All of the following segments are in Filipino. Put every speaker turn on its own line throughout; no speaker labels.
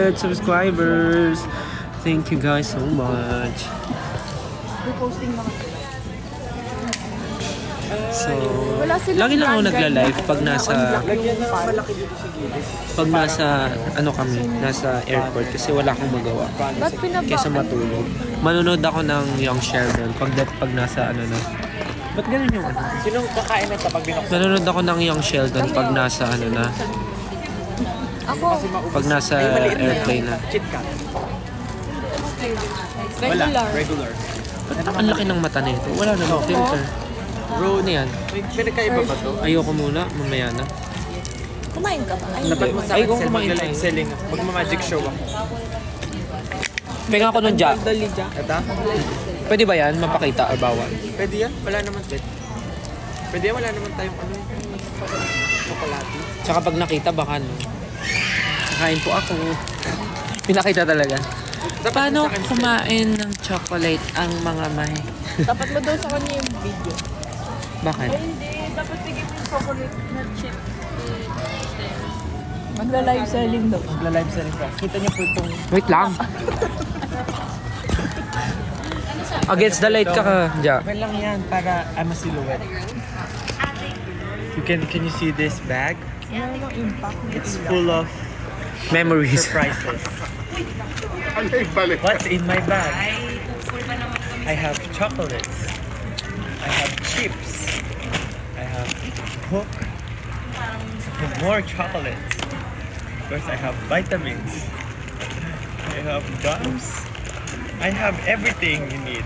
100 subscribers. Thank you guys so much. So, lagi lang ako nagla-live pag nasa ano kami, nasa airport kasi wala akong magawa. Kesa matulog. Manonood ako ng Young Sheldon pag nasa ano na. Ba't ganun yung ano?
Sinong kakain na pag binuksan?
Manonood ako ng Young Sheldon pag nasa ano na. Pag nasa airplane na.
Regular.
Ang laki ng mata nito. Wala namang filter. Bro, ano yan?
Pinagkaiba ba to?
Ayoko muna, mamaya na.
Kumain ka ba?
Dapat mo sa akin sell mag-live selling. Magma-magic show ako.
Penga ko nun dyan.
Ito?
Pwede ba yan? Mapakita or bawal?
Pwede yan? Wala naman bet. Pwede yan? Wala naman tayong ano. Chocolate.
Tsaka pag nakita baka no. Kakain po ako. Pinakita talaga. Paano kumain ng chocolate ang mga may?
Dapat mo daw sa kanya yung video.
Bakit?
Hindi, dapat bigyan mo yung chocolate na chip. Magla-live selling daw.
Magla-live selling ka. Kita niyo po itong...
Wait lang. Against the light ka dyan.
Okay lang yan para I'm a silhouette. Can you see this bag? It's full of
Memories.
surprises. What's in my bag? I have chocolates. I have chips. I have Coke. I have more chocolates. Of course, I have vitamins. I have gums. I have everything you need.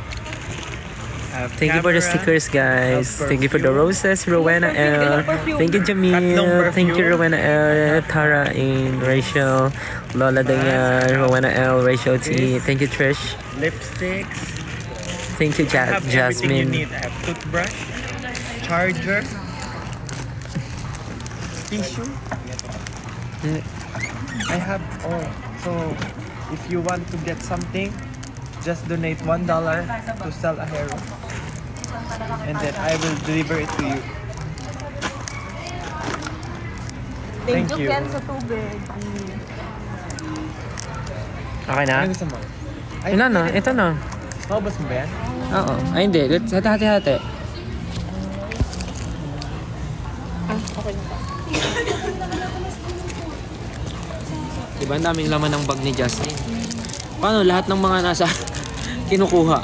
I have
Thank you for the
camera,
stickers, guys. Thank you for the roses, Rowena L. Thank you, Jamil. Thank you, Rowena L. Tara and Rachel. Lola Dayan, Rowena L. Rachel T. Thank you, Trish.
lipsticks.
Thank you,
I have everything you
Jasmine.
need. I have toothbrush, charger, tissue. I have all. So if you want to get something, just donate $1 to sell a hero, and then I will deliver it to you.
Thank
Thank
you,
you.
Ken, sa tubig.
Okay na?
Ano gusto mo?
Ito na, ito na.
Maubos mo ba yan?
Oo. Ay, hindi. Let's hati-hati.
Okay na ba?
Diba, ang daming laman ng bag ni Justin. Paano lahat ng mga nasa kinukuha?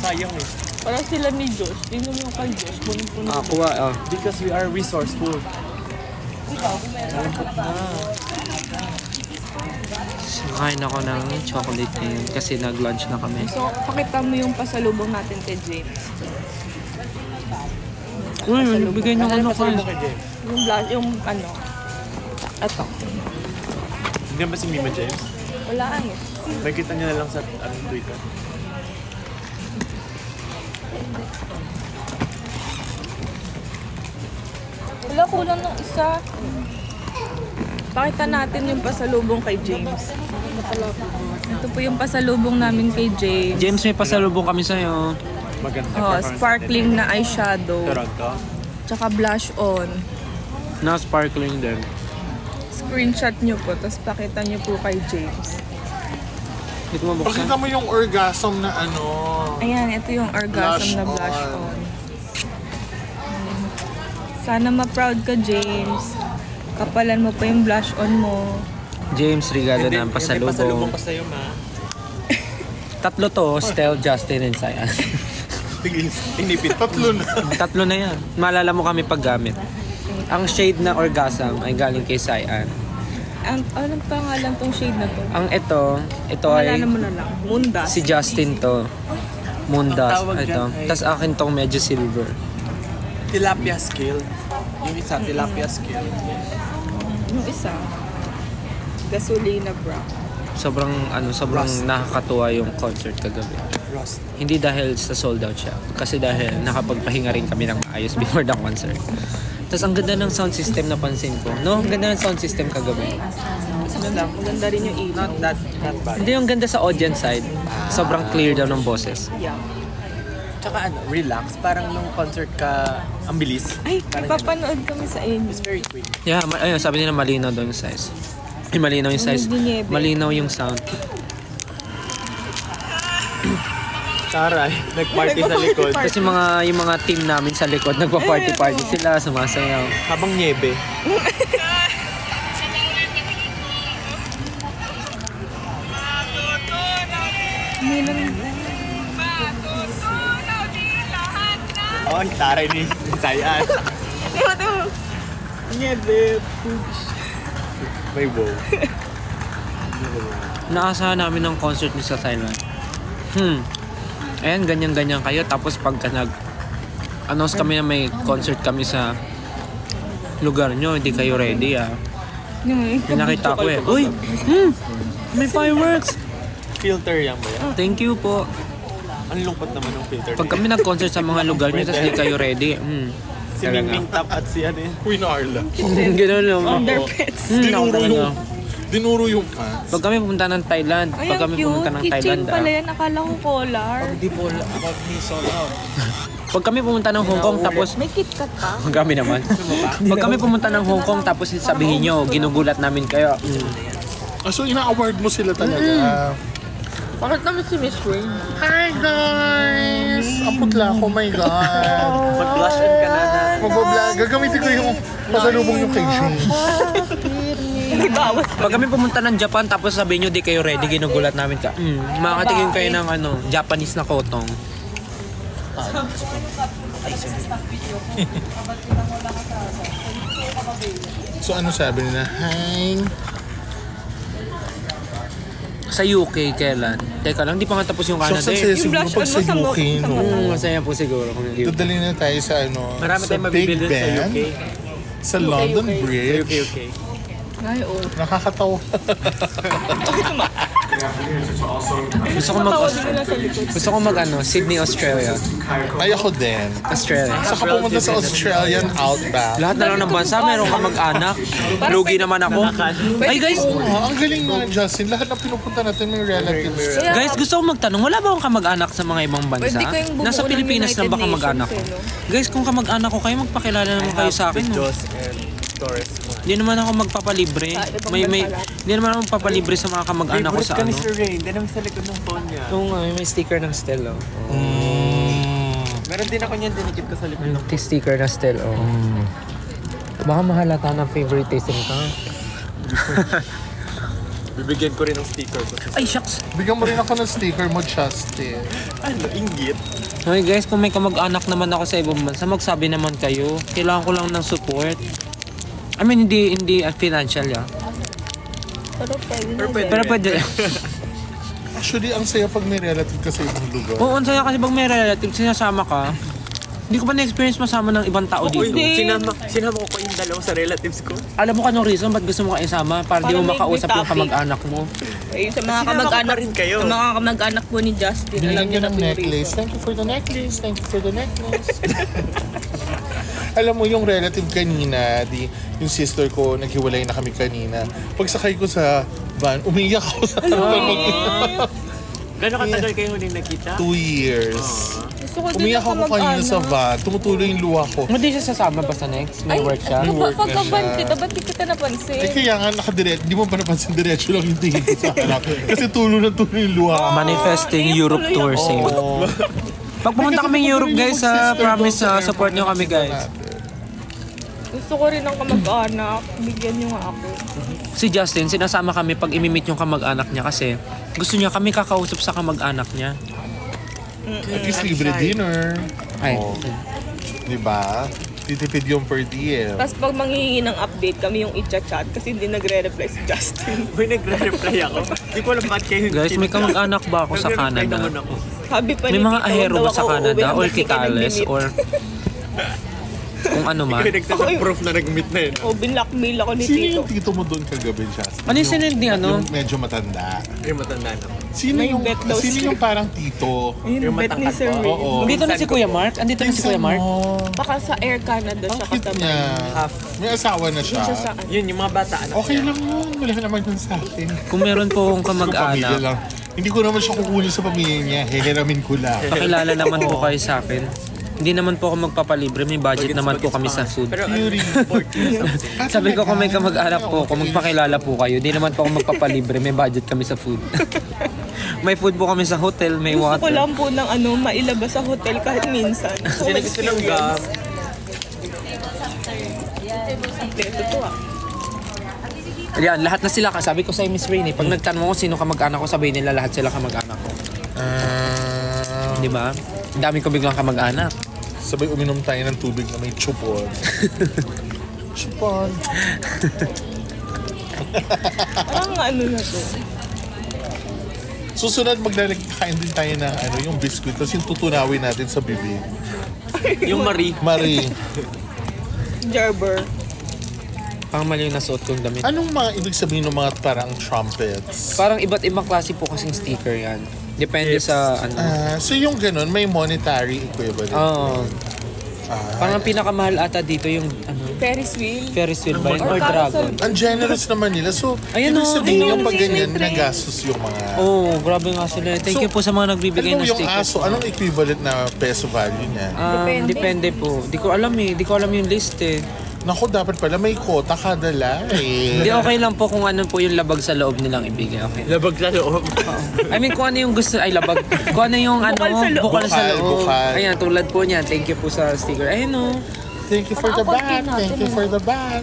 Sayang eh.
Parang sila ni Josh. Tingnan mo yung kay Josh. Punong-puno.
Kuha.
Because we are resourceful.
Kain ako ng chocolate ngayon kasi nag-lunch na kami.
So, pakita mo yung pasalubong natin kay James.
Uy, bigay niyo ano ko.
Yung blush, yung ano. Ito.
Hindi ba si Mima James?
Wala eh.
Nakita niyo na lang sa Twitter.
Wala, kulang ng isa. Pakita natin yung pasalubong kay James. Ito po yung pasalubong namin kay James.
James, may pasalubong kami sa'yo.
Maganda.
Oh, sparkling na eyeshadow.
Toronto.
Tsaka blush on.
Na sparkling din.
Screenshot nyo po, tapos pakita nyo po kay James.
Dito mo buksan.
Pakita mo yung orgasm na ano.
Ayan, ito yung orgasm
Blush
na blush
on.
on. Sana ma-proud ka, James. Kapalan mo pa yung blush on mo.
James, regalo na ang
pasalubong
pasalubong.
ko sa'yo, ma.
Tatlo to, Stel, Justin, and Cyan.
Tinipid.
Tatlo na.
Tatlo na yan. Maalala mo kami paggamit. Ang shade na orgasm ay galing kay Cyan.
Anong pangalan tong shade na to?
Ang ito ay
Pangalan mo na lang. Mundas.
si Justin to. Mundas.
Ang tawag
Ito.
dyan ay-
Tapos akin tong medyo silver.
Tilapia skill. Yung isa, tilapia skill.
Yung isa, gasolina brown.
Sobrang
Rust.
nakakatuwa yung concert kagabi.
Rust.
Hindi dahil sa sold out siya. Kasi dahil nakapagpahinga rin kami ng maayos before the concert. Tapos ang ganda ng sound system na pansin ko. No? Ang ganda ng sound system kagabi.
Maganda rin yung ilaw.
Not bad.
Hindi yung ganda sa audience side. Sobrang clear daw ng boses.
Yeah.
Tsaka ano, relax. Parang nung concert ka, ang bilis.
Ay,
Parang
papanood kami sa inyo.
It's very quick.
Yeah, ayun, sabi nila malinaw daw yung size. Malinaw yung size.
Nagdiniebe.
Malinaw yung sound.
Taray, nag-party sa likod.
Tapos yung mga team namin sa likod, nagpa-party-party sila, sumasayaw.
Habang niebe. Oh, ang taray ni Sayan. Niebe. May wow.
Naasahan namin ng concert ni sa Thailand. Ayan, ganyan-ganyan kayo. Tapos pagka nag-announce kami na may concert kami sa lugar nyo, hindi kayo ready Yung nakita ko Uy! May fireworks!
Filter yan ba yan?
Thank you po.
Ang lungkot naman ng filter.
Pag kami nag-concert sa mga lugar nyo, tapos hindi kayo ready.
Si Mingming Tap at si ano
Queen Arla.
Gano'n lang.
Underpants.
Dinuro yung fans.
Pag kami pumunta ng Thailand,
Ay,
pag
ang
kami
cute.
pumunta ng
Keychain
Thailand,
pala yan. Akala ko collar.
Di po pag ni Solo.
pag kami pumunta ng Hong Kong, tapos
May KitKat pa.
kami naman. Pag kami pumunta ng Hong Kong, tapos sabihin nyo, ginugulat namin kayo.
So, ina-award mo sila talaga.
Bakit naman si Miss Wayne?
Hi, guys! Ang putla ko, my God.
Mag-blush on ka na.
Mag-vlog. Gagamitin ko yung pasalubong yung kay June.
Pag kami pumunta ng Japan, tapos sabihin nyo, di kayo ready, ginugulat namin ka. Makakatingin kayo ng Japanese na kotong.
So, ano sabi nila? Hi!
Sa UK, kailan? Teka lang, di pa nga tapos yung
So,
Canada
saan sila
eh.
siguro pag sa UK, no?
Masaya po siguro kung hindi.
Dadali na tayo sa
Marami
sa
tayong
Big
mabibili sa
Ben,
UK.
sa London Bridge.
Okay.
Ay, oh.
Nakakatawa.
Gusto ko mag Sydney, Australia.
Ay, ako din.
Australia.
Saka pumunta sa Australian Outback.
Lahat na lang ng bansa, meron ka mag-anak. Lugi naman ako. Ay guys,
Ang galing nga, Justin. Lahat na pinupunta natin may relatives.
guys, gusto ko magtanong, wala ba akong kamag-anak sa mga ibang bansa?
Pwede kayong bumuo
Nasa
ng
Pilipinas lang ba
United
kamag-anak ko?
Nations,
Guys, kung kamag-anak ko kayo, magpakilala naman kayo sa akin. No?
Videos and stories mo.
Hindi naman ako magpapalibre. Hindi naman ako magpapalibre sa mga kamag-anak ko sa
Favorite ka
ano.
ni Sir Ray. Hindi naman sa likod ng phone niya.
Oo nga, may sticker ng Stella.
Meron din ako niyan, dinikit ko sa likod ng
May sticker ng Stella. Baka mahalata ng favoritism ka.
Bibigyan ko rin ng sticker ko.
Ay, shucks!
Bigyan mo rin ako ng sticker mo, Justin.
Ano, inggit?
Okay guys, kung may kamag-anak naman ako sa ibang bansa, magsabi naman kayo. Kailangan ko lang ng support. I mean, hindi financial Pero pwede.
Actually, ang saya pag may relative ka sa ibang lugar.
Oo, ang saya kasi pag may relative, sinasama ka. Hindi ko pa na-experience masama ng ibang tao dito.
Sinama ko yung dalawa sa relatives ko.
Alam mo ka anong reason ba't gusto mo ka isama? Para di mo makausap yung kamag-anak mo.
Eh, sa mga
Sinama ko
kamag-anak
pa rin kayo.
Sa mga kamag-anak po ni Justin, alam
Binigyan
niyo
ko
na
ng
po yung
necklace.
reason.
Thank you for the necklace. Thank you for the necklace. Alam mo, yung relative kanina, yung sister ko, naghiwalay na kami kanina. Pagsakay ko sa van, umiyak ako sa
Gano'ng katagal kayo huling nakita?
2 years.
Gusto ko din
Umiyak
yung
ako kanina sa
kamag-anak.
van. Tumutuloy yung luha ko.
Hindi siya sasama ba sa next? May work siya?
work na
Pagkaban
siya.
kita, ba't di kita napansin?
Eh kaya nga nakadiretso, di mo pa napansin diretso lang yung tingin ko sa anak. Kasi tulo na tulo yung luha ko.
Manifesting Europe tour same.
Oo.
Pag pumunta kami Europe guys, promise support nyo kami guys.
Gusto ko rin ng kamag-anak. Bigyan niyo nga ako.
Si Justin, sinasama kami pag imimit yung kamag-anak niya kasi gusto niya kami kakausap sa kamag-anak niya.
At least libre dinner.
Ay.
Oh. Diba? Titipid yung per diem.
Tapos pag manghihingi ng update, kami yung i-chat kasi hindi nagre-reply si Justin.
Uy, nagre-reply ako. Hindi ko alam ba't kayo
Guys, may kamag-anak ba ako sa
Nagre-reply
Canada?
naman ako.
Sabi pa
May
ni
mga
Tita,
ahero
huwag
ba
daw
sa
ako
Canada
uuwi
or
hanggang di ka
Kitales
nag-meet.
or kung ano man?
Ikaw nagsasabi proof na nag-meet na yun.
O, binlockmail ako ni
Sino
Tito.
yung tito mo doon kagabi, Justin?
Ano yung sinend ni ano?
Yung medyo matanda.
Ay, matanda na.
Sino
May
yung,
bet daw
sino
siya.
yung parang tito?
Yung
Yung
bet ni
matangkad
Sir
ba?
Ray.
Oo.
Andito na si Kuya Mark? Andito na si Kuya Mark?
Baka sa Air Canada
Ang
siya
cute
kasama.
niya.
Half.
May asawa na siya.
Siya sa
Yun, yung mga bata anak
Okay
niya.
lang yun. Wala naman yun sa akin.
Kung meron po akong
Pamilya
kamag-anak,
lang. Hindi ko naman siya kukunin sa pamilya niya. Heheramin ko lang.
pakilala naman po kayo sa akin. Hindi naman po ako magpapalibre. May budget naman po kami sa food.
Beauty.
Sabi ko kung may kamag-anak po, kung magpakilala po kayo, di naman po ako magpapalibre. May budget kami sa food. May food po kami sa hotel, may
Gusto ko
water.
lang po ng mailabas sa hotel kahit minsan. So,
Sino gusto ng gab?
Ito
Ayan, lahat na sila. Sabi ko sa Miss Rainey, pag nagtanong ko sino kamag-anak ko, sabihin nila lahat sila kamag-anak ko. Di ba? Ang dami ko biglang kamag-anak.
Sabay uminom tayo ng tubig na may chupon. Chupon.
Parang na to.
Susunod maglalagkain din tayo ng yung biscuit kasi yung tutunawin natin sa bibig.
Yung Marie.
Marie,
Gerber.
Pang mali yung nasuot kong damit.
anong mga ibig sabihin ng mga parang trumpets?
Parang iba't ibang klase po kasing sticker yan. Depende sa
So yung ganun, may monetary equivalent.
Oo. Parang pinakamahal ata dito yung
Ferris wheel.
Ferris wheel ba yun? Or dragon.
Ang generous naman nila. So,
Ayan
ibig
o,
sabihin
tingnan
yung
mo
pag
si
ganyan,
Train.
nagastos yung mga...
Oh, grabe nga sila. Thank you po sa mga nagbibigay
Alam mo
ng
yung
stickers.
aso, anong equivalent na peso value niya?
Depende po. Di ko alam eh. Di ko alam yung list eh.
Naku, dapat pala may quota kada
Hindi,
eh.
okay lang po kung ano po yung labag sa loob nilang ibigay. Okay.
Labag sa loob.
I mean, kung ano yung gusto, ay labag. Kung ano yung
Bukal sa loob.
bukal sa loob.
Bukal.
Ayan, tulad po niyan. Thank you po sa sticker. Ayun o.
Thank you for the bat. Thank you for the bat.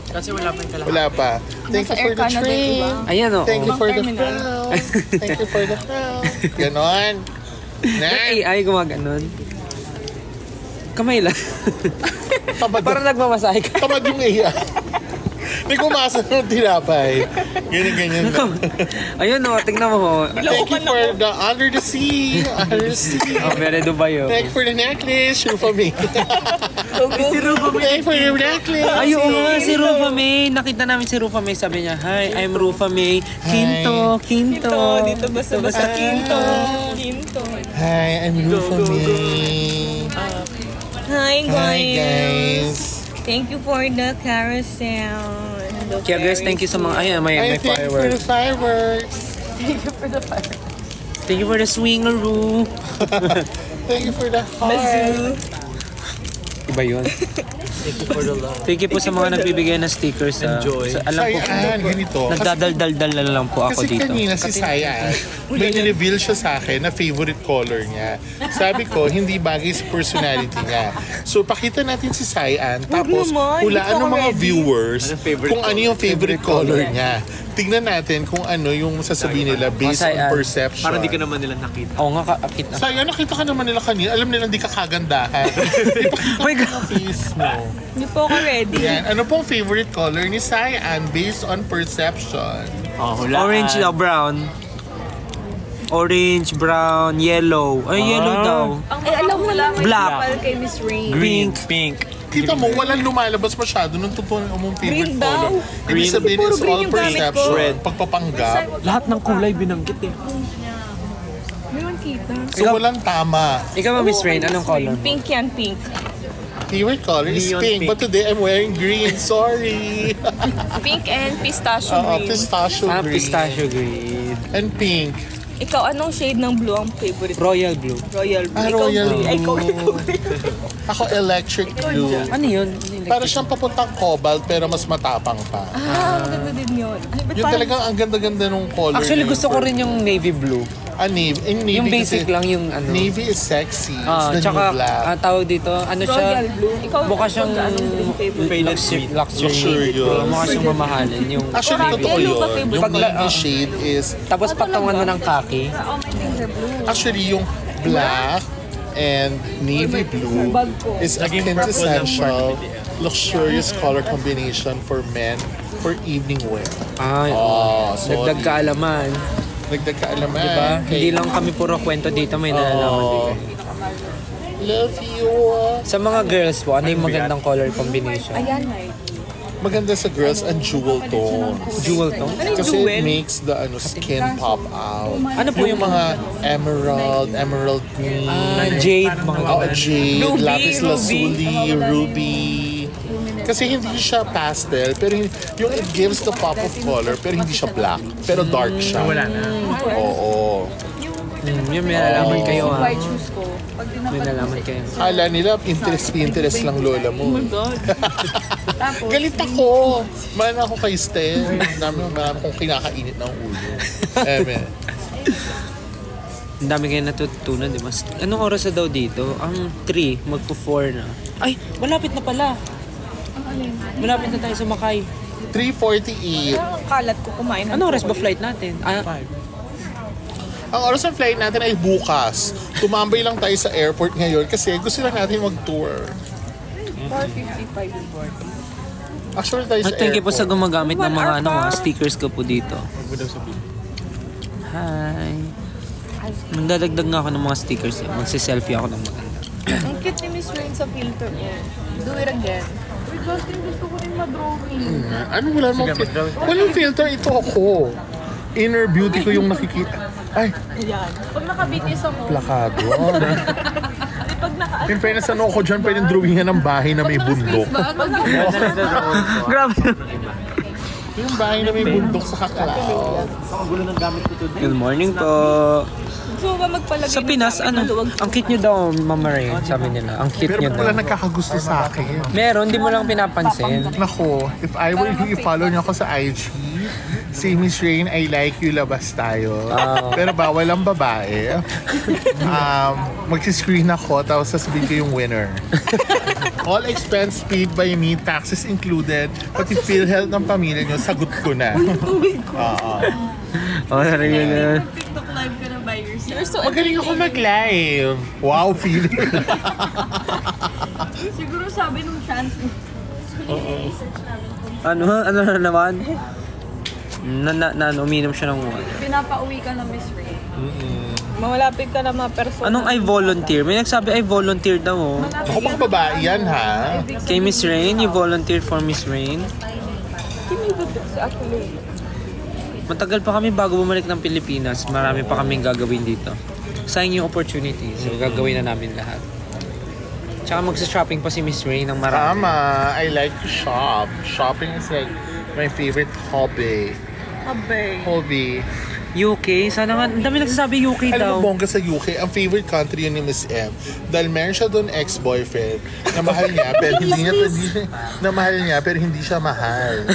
Kasi wala pa yung kalahati.
Wala pa. Thank you for the train.
Ayan o.
Thank you for the
terminal.
crown. Thank you for the crown. Ganon. Na.
AI gumaganon. Kamay lang.
Tamad,
Parang nagmamasahe ka.
tamad yung iya. May kumasa ng tinapay. Ganyan lang.
Ayun o, tingnan mo ho.
Thank you for the under the sea. Under the sea.
Oh, mere Dubai o.
Thank you for the necklace, Rufa May.
Si Rubo
Thank you for your necklace.
Ay, oo nga, si Rufa May. Nakita namin si Rufa May. Sabi niya, hi, I'm Rufa May. Quinto, Quinto.
Dito basta Quinto. Quinto.
Hi, I'm Rufa May.
Hi
Hi,
guys.
guys.
Thank you for the carousel. and the
Kaya guys, thank you sa mga, ayan, may
Thank you for the
fireworks.
fireworks.
Thank you for the swingaroo.
Thank you for the heart.
Bazoo.
Iba yun.
Thank you for the love.
Thank you po sa mga nagbibigay ng stickers.
Enjoy.
Alam ko,
Sayan, ganito.
nagdadaldal na lang po ako
Kasi
dito.
kanina si Sayan, may reveal siya sa akin na favorite color niya. Sabi ko, hindi bagay sa personality niya. So, pakita natin si Sayan, tapos
naman,
hulaan
hindi
ng
pa
mga
ready.
viewers
Anong favorite
kung ano yung favorite color niya. Tignan natin kung ano yung sasabihin nila based on
Sayan.
perception.
Parang di ka naman nila nakita.
Oo nga, kakakit na.
Sayan, nakita ka naman nila kanina. Alam nila hindi ka kagandahan. Ipakita
My
mo
God.
yung face mo.
Hindi po ako ready.
Yan. Ano pong favorite color ni Sayan based on perception?
Oh, hulaan.
Orange daw, brown. Orange, brown, yellow. Ay, yellow daw.
Alam mo lang,
Black.
kay Miss Rain.
Green.
Pink.
Kita mo, walang lumalabas masyado nung totoo mong favorite
Green daw.
color. Ibig sabihin,
Puro
it's
green
all
yung gamit ko.
perception.
Red.
Pagpapanggap.
Lahat ng kulay binanggit eh.
Hindi man kita.
So, walang tama.
Ikaw ba, Miss Rain? Anong color?
Pink yan, pink.
Favorite color is
Neon
pink.
pink.
But today, I'm wearing green. Sorry.
Pink and pistachio green.
Pistachio
Ah,
green.
pistachio green.
And pink.
Ikaw, anong shade ng blue ang favorite?
Royal blue.
Royal blue.
Ah,
Ikaw,
royal
green. Ay,
blue.
ikaw.
Ako, electric blue.
Ano yun?
Para siyang papuntang cobalt pero mas matapang pa.
Maganda din yun. Ay, ba't
Yung
parang-
talagang ang ganda-ganda nung color.
Actually,
na yun.
gusto ko rin yung navy blue.
Navy. In Navy
Yung basic
kasi,
lang yung ano.
Navy is sexy. It's
Ah,
the
tsaka,
new black.
tawag dito, ano siya?
Royal blue. Ikaw,
Mukha siyang
anong green favorite?
luxury.
Luxurious.
Mukha siyang mamahalin. Yung
Actually,
Parang
totoo
yellow ba
yun.
favorite?
Yung
Pagla-
navy shade is,
tapos patungan mo ng khaki.
Oh, my things are blue.
actually, yung black and navy blue is a
Naging purple ng
quintessential luxurious color combination for men for evening wear.
Ay,
Oh, sorry.
dagdag kaalaman.
Nagdag kaalaman.
Diba?
Okay.
Hindi lang kami puro kwento dito, may nalalaman
Oh.
din.
Love you.
Sa mga girls po, ano yung magandang color combination?
Ayan,
Maganda sa girls ang jewel tones.
Jewel tone?
Ano yung
Kasi
jewel?
it makes the skin pop out.
Ano po yung
mga emerald green,
jade, mga
oh,
ganun.
jade,
Ruby,
lapis
ruby.
lazuli, ruby. Kasi hindi siya pastel, pero yung it gives the pop of color, pero hindi siya black, pero dark siya.
Wala na.
Oo.
Yun, may nalaman kayo ha.
White shoes ko. Pag
May
tinapat
nalaman kayo.
Kala nila, Pinterest lang lola mo.
Oh my God. Tapos,
Galit ako! Malan ako kay Stel. Marami akong kinakainit ng ulo. Eme.
Ang dami kayo natutunan, di ba? Anong oras na daw dito? Ang 3, magpo-4 na. Ay, malapit na pala. Malapit na tayo sa Makay.
3:48.
ang kalat ko kumain.
Anong oras ba flight natin?
Ang oras ng flight natin ay bukas. Tumambay lang tayo sa airport ngayon kasi gusto lang natin mag-tour.
4:55 yung boarding.
Actually tayo sa airport.
Thank you po sa gumagamit ng mga stickers ko po dito.
Huwag mo daw sabihin.
Hi. Magdadagdag nga ako ng mga stickers. Magsiselfie ako ng maganda.
Ang cute ni Miss Rain sa filter niya. Do it again. Uy, Justin, gusto ko rin ma-drawing.
Ano wala namang filter? Walang filter, ito ako. Inner beauty ko yung nakikita. Ay,
Ayan. Pag naka-BTS ako,
plakado.
pag naka...
In fairness, ano ako dyan, pwedeng drawingan ng bahay na may bundok.
Pag naka...
Grabe.
Yung bahay na may bundok sa Kaklao.
Good morning po.
Gusto mo ba magpalagay
Sa Pinas, ang cute nyo daw, Mama Ray, sabi nila. Ang cute
Pero
nyo
wala
daw.
nagkakagusto sa akin.
Meron, di mo lang pinapansin.
Nako, if I were you, i-follow niyo ako sa IG. Say, Miss Rain, I like you, labas tayo. Pero bawal ang babae. Mag-screen ako, tapos sasabihin ko yung winner. All expense paid by me, taxes included, pati PhilHealth ng pamilya niyo, sagot ko na. Oo.
Narinig na.
TikTok live ka na by yourself. You're so
Magaling ako mag-live. Wow, feeling.
Siguro sabi nung chance mo.
Ano na naman? Uminom siya ng water.
Pinapauwi ka na Miss Rain. Mamalapit ka na mga persona.
Anong I volunteer? May nagsabi I volunteer daw oh.
Ako bang babae yan, ha?
Kay Miss Rain, you volunteer for Miss Rain.
Actually.
Matagal pa kami bago bumalik ng Pilipinas. Marami pa kaming gagawin dito. Sayang yung opportunity. So gagawin na namin lahat. Tsaka magsa-shopping pa si Miss Rain ng marami.
Tama, I like to shop. Shopping is like my favorite hobby. Hobby.
UK? Sana nga, ang dami nagsasabi UK daw.
Alam mo, bongga sa UK, ang favorite country yun ni Miss M. Dahil meron siya doon ex-boyfriend na mahal niya, pero hindi siya mahal.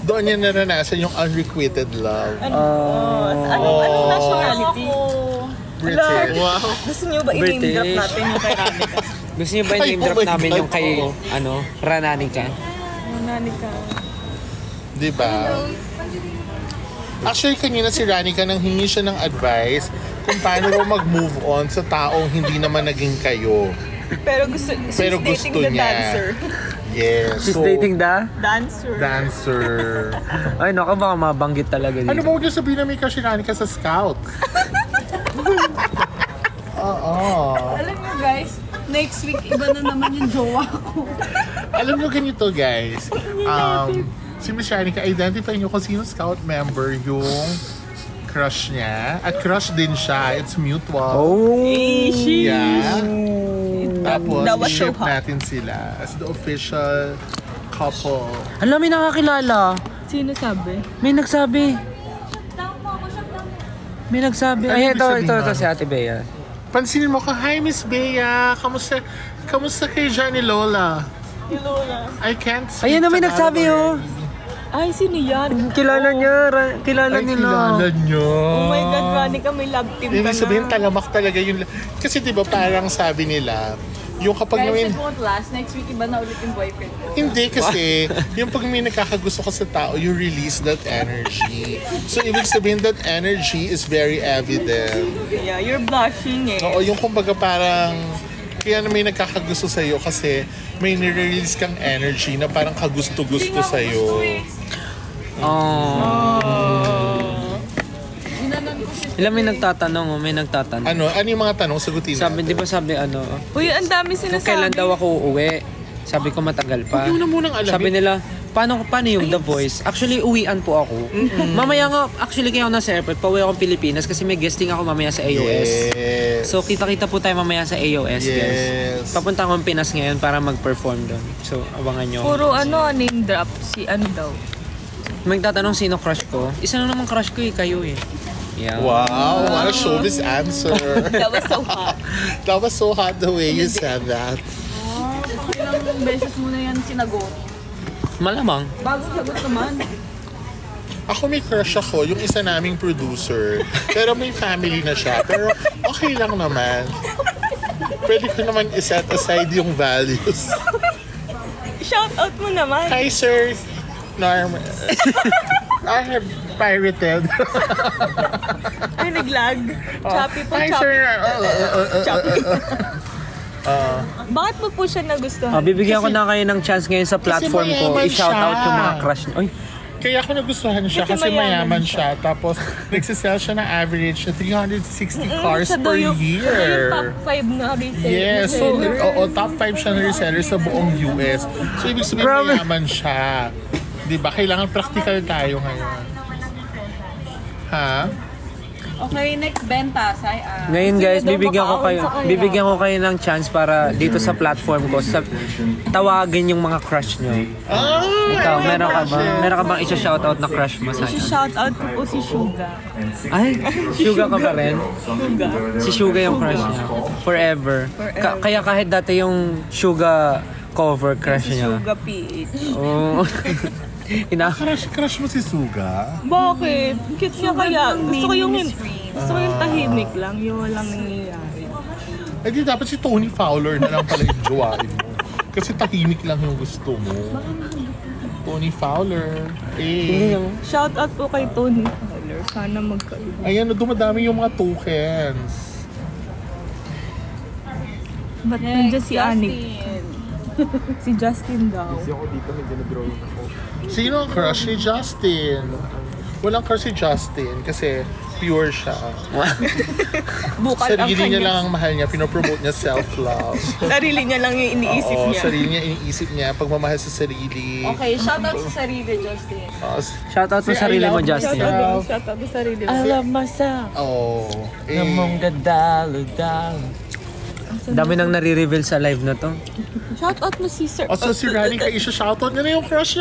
Doon niya naranasan yung unrequited love.
Anong nationality?
British.
Wow. Gusto niyo ba i-name drop
British.
natin yung kay Ranica?
Gusto niyo ba i-name drop namin yung kay, Rananica?
Ranica.
Diba? Actually, kanina si Ranica nang hingi siya ng advice kung paano raw mag-move on sa taong hindi naman naging kayo.
Pero gusto
gusto
the
niya.
dancer.
Yes.
She's dating the?
Dancer.
Ay, naku, baka mabanggit talaga dito.
Ano ba huwag niyo sabihin na may crush si Ranica sa scout? Oo.
Alam niyo guys, next week iba na naman yung jowa ko.
Alam niyo ganito, guys. Si Miss Ranica, identify niyo kung sino scout member yung crush niya. At crush din siya. It's mutual.
Oh!
Yeah. Tapos,
That was so
ship
hot.
natin sila as the official couple.
Alam, may nakakilala.
Sino sabi?
May nagsabi. May nagsabi.
Ano
Ay,
ibig
ito
sabihin
si Ate Bea.
Pansinin mo ka, hi Miss Bea, kamusta kay Johnny Lola? I can't speak
Ayan na, may nagsabi oh.
Ay, sino yan?
Kilala niya, kilala nila.
Kilala niyo.
Oh my God, Ranica, may love team ka
Ibig
na.
sabihin, talamak talaga yun. Kasi di ba parang sabi nila, yung kapag
Guys,
namin...
it won't last. Next week, iba na ulit yung boyfriend ko.
Hindi kasi, yung pag may nakakagusto ka sa tao, you release that energy. So, ibig sabihin that energy is very evident.
Yeah, you're blushing eh.
Oo, yung kumbaga parang, kaya na may nagkakagusto sa'yo kasi may nire-release kang energy na parang kagusto-gusto sa'yo.
Ilan may nagtatanong, may nagtatanong.
Ano yung mga tanong? Sagutin
Sabi, di
natin.
ba sabi
Uy, ang dami
kung
sinasabi.
kailan daw ako uuwi? Sabi ko matagal pa.
Huwag mo na munang alamin.
Sabi nila, paano yung The Voice? Actually, uwian po ako. Mamaya nga, actually kayo nasa airport, pauwi akong Pilipinas kasi may guesting ako mamaya sa AOS.
Yes.
So, kita-kita po tayo mamaya sa AOS, guys.
Yes.
Papunta akong Pinas ngayon para mag-perform doon. So, abangan nyo.
Puro name drop. Si ano daw.
Magtatanong sino crush ko. Isa na naman crush ko kayo eh. Yeah.
Wow, what a showbiz answer.
That was so hot.
That was so hot the way you said that.
Ilang beses mo na yan sinagot.
Malamang.
Bagong sagot naman.
Ako may crush ako, yung isa naming producer. Pero may family na siya. Pero okay lang naman. Pwede ko naman iset aside yung values.
Shout out mo naman.
Hi, sir. Norm. I have pirated.
Ay, naglag. Choppy po,
Hi,
choppy.
sir.
Choppy. Bakit mo po siya nagustuhan?
Bibigyan ko na kayo ng chance ngayon sa platform ko.
mayaman
I-shout out
siya.
yung mga crush niyo. Ay,
Kaya ako nagustuhan siya
Kasi
kasi mayaman
mayaman
siya. Tapos nagsisell siya ng average na 360 cars
Siya daw
per
yung
year.
top 5 na reseller.
Yes, so top 5 siya na reseller sa buong US. So ibig sabihin
Grabe.
mayaman siya. 'Di ba? Kailangan practical tayo ngayon. Ha?
Okay, next benta.
ngayon guys,
Sino daw
bibigyan ko kayo ng chance para dito sa platform ko tawagin yung mga crush niyo. Ikaw, meron ka ba? Meron ka bang i-shoutout na crush mo sa akin?
Shout out ko po si Suga.
Ay, Suga ka pa rin? Si Suga yung crush niya. Forever. Kaya kahit dati yung Suga cover crush niya.
Suga PH.
Oo.
Crush mo si Suga?
Bakit? Cute siya kaya. Gusto ko yung tahimik lang. Yung walang nangyayari.
Eh di dapat si Tony Fowler na lang pala yung jowain mo. Kasi tahimik lang yung gusto mo. Tony Fowler.
Shout out po kay Tony Fowler. Sana magkaroon.
Ayan, dumadami yung mga tokens.
Ba't nandiyan si Anik? Si Justin daw.
Sino ang crush ni Justin? Walang crush si Justin kasi pure siya.
Bukal ang
Sarili niya
kanya.
lang ang mahal niya. Pinopromote niya self-love.
Sarili niya lang yung iniisip
Oo,
niya.
sarili niya iniisip niya. Pagmamahal sa sarili.
Okay, shout out sa sarili, Justin.
Shoutout mo sarili mo, Justin.
Shout out sa sarili.
I love myself.
Oh.
Namong gadalo-dalo. Dami nang nare-reveal sa live na to.
Shout out mo si Sir.
So si Rani ka isa shoutout niya na yung crush niya.